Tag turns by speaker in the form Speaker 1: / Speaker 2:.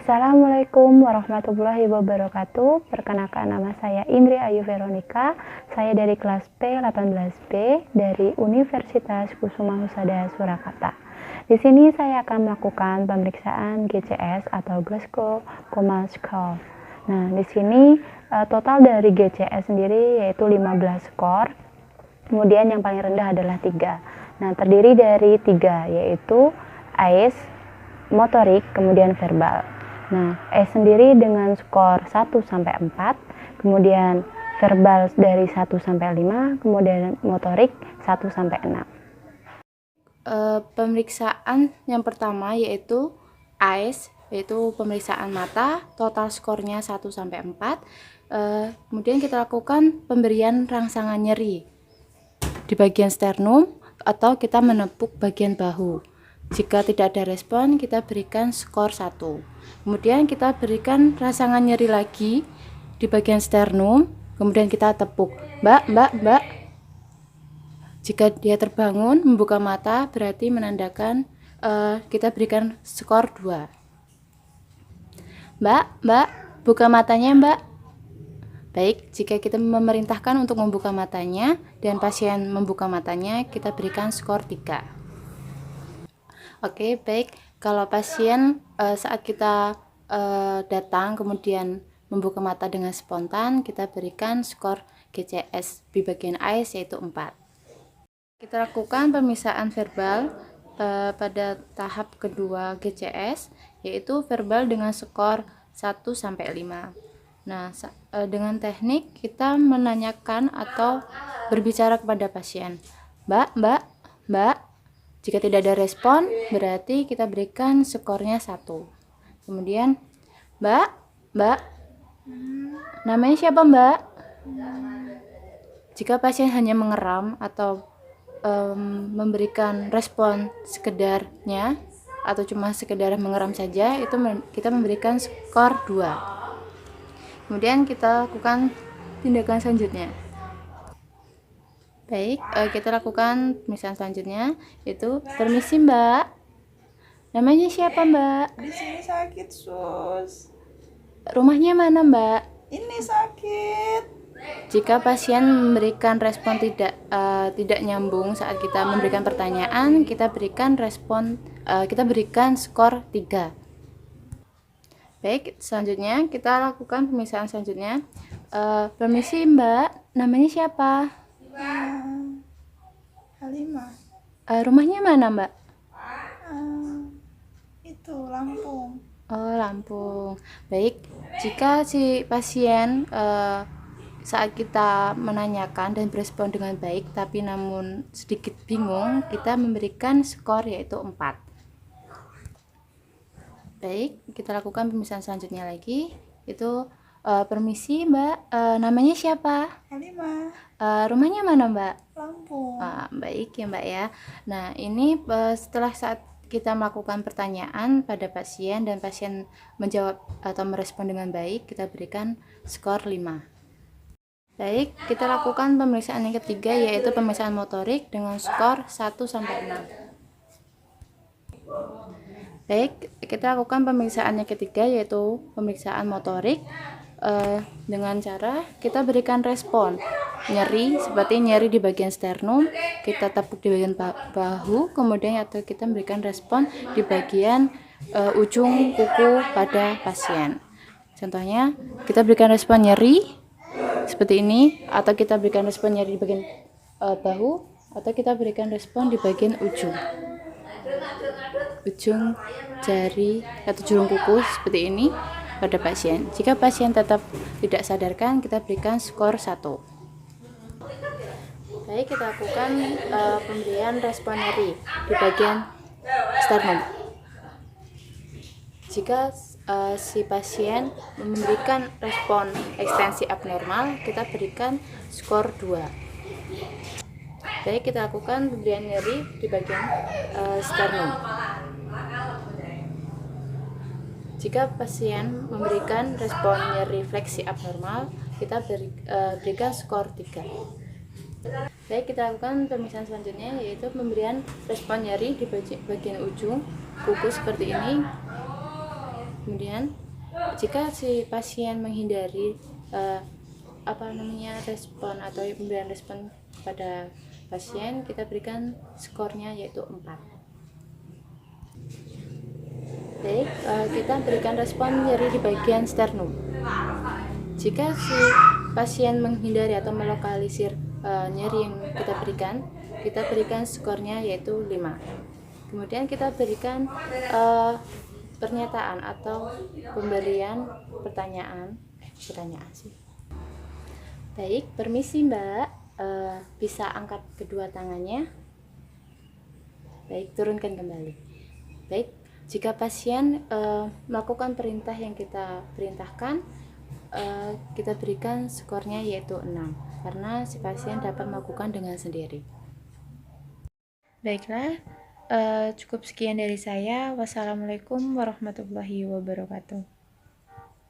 Speaker 1: Assalamualaikum warahmatullahi wabarakatuh. Perkenalkan, nama saya Indri Ayu Veronica. Saya dari kelas P18B dari Universitas Kusuma Husada Surakarta. Di sini saya akan melakukan pemeriksaan GCS atau Glasgow Coma Score. Nah, di sini total dari GCS sendiri yaitu 15 skor. Kemudian yang paling rendah adalah 3. Nah, terdiri dari 3 yaitu AIS, motorik, kemudian verbal. Nah, AIS sendiri dengan skor 1-4, kemudian verbal dari 1-5, kemudian motorik 1-6.
Speaker 2: Pemeriksaan yang pertama yaitu AIS, yaitu pemeriksaan mata, total skornya 1-4. Kemudian kita lakukan pemberian rangsangan nyeri di bagian sternum atau kita menepuk bagian bahu. Jika tidak ada respon, kita berikan skor 1. Kemudian kita berikan rangsangan nyeri lagi di bagian sternum, kemudian kita tepuk. Mbak. Jika dia terbangun, membuka mata, berarti menandakan kita berikan skor 2. Mbak, buka matanya, Mbak. Baik, jika kita memerintahkan untuk membuka matanya dan pasien membuka matanya, kita berikan skor 3. Oke, baik. Kalau pasien saat kita datang kemudian membuka mata dengan spontan, kita berikan skor GCS di bagian AIS yaitu 4. Kita lakukan pemeriksaan verbal pada tahap kedua GCS, yaitu verbal dengan skor 1-5. Nah, dengan teknik kita menanyakan atau berbicara kepada pasien. Mbak. Jika tidak ada respon, berarti kita berikan skornya 1. Kemudian, Mbak, namanya siapa, Mbak? Jika pasien hanya mengeram atau memberikan respon sekedarnya atau cuma sekedar mengeram saja, itu kita memberikan skor 2. Kemudian kita lakukan tindakan selanjutnya. Baik, kita lakukan pemeriksaan selanjutnya, yaitu permisi Mbak. Namanya siapa Mbak?
Speaker 3: Di sini sakit, Sus.
Speaker 2: Rumahnya mana Mbak?
Speaker 3: Ini sakit.
Speaker 2: Jika pasien memberikan respon tidak nyambung saat kita memberikan pertanyaan, kita berikan skor 3. Baik, selanjutnya kita lakukan pemeriksaan selanjutnya. Permisi Mbak, namanya siapa?
Speaker 3: Halimah.
Speaker 2: Rumahnya mana Mbak?
Speaker 3: Itu Lampung.
Speaker 2: Oh, Lampung. Baik, jika si pasien saat kita menanyakan dan berespon dengan baik tapi namun sedikit bingung, kita memberikan skor yaitu 4. Baik, kita lakukan pemeriksaan selanjutnya lagi, itu permisi Mbak, namanya siapa?
Speaker 3: Halimah.
Speaker 2: Rumahnya mana Mbak?
Speaker 3: Lampung.
Speaker 2: Baik ya Mbak ya. Nah, ini setelah saat kita melakukan pertanyaan pada pasien dan pasien menjawab atau merespon dengan baik, kita berikan skor 5. Baik, kita lakukan pemeriksaan yang ketiga, yaitu pemeriksaan motorik dengan skor 1-6. Baik, kita lakukan pemeriksaan yang ketiga, yaitu pemeriksaan motorik dengan cara kita berikan respon nyeri, seperti nyeri di bagian sternum, kita tepuk di bagian bahu, kemudian atau kita memberikan respon di bagian ujung kuku pada pasien. Contohnya, kita berikan respon nyeri seperti ini, atau kita berikan respon nyeri di bagian bahu, atau kita berikan respon di bagian ujung jari atau ujung kuku seperti ini pada pasien. Jika pasien tetap tidak sadarkan, kita berikan skor 1. Baik, kita lakukan pemberian respon nyeri di bagian sternum. Jika si pasien memberikan respon ekstensi abnormal, kita berikan skor 2. Baik, kita lakukan pemberian nyeri di bagian sternum. Jika pasien memberikan respon nyeri fleksi abnormal, kita berikan skor 3. Baik, kita lakukan pemeriksaan selanjutnya, yaitu pemberian respon nyeri di bagian ujung kuku seperti ini. Kemudian jika si pasien menghindari respon atau pemberian respon pada pasien, kita berikan skornya yaitu 4. Baik, kita berikan respon nyeri di bagian sternum. Jika si pasien menghindari atau melokalisir nyeri yang kita berikan skornya yaitu 5. Kemudian kita berikan pernyataan atau pemberian pertanyaan sih. Baik, permisi Mbak, bisa angkat kedua tangannya. Baik, turunkan kembali. Baik, jika pasien melakukan perintah yang kita perintahkan, kita berikan skornya yaitu 6, karena si pasien dapat melakukan dengan sendiri. Baiklah, cukup sekian dari saya. Wassalamualaikum warahmatullahi wabarakatuh.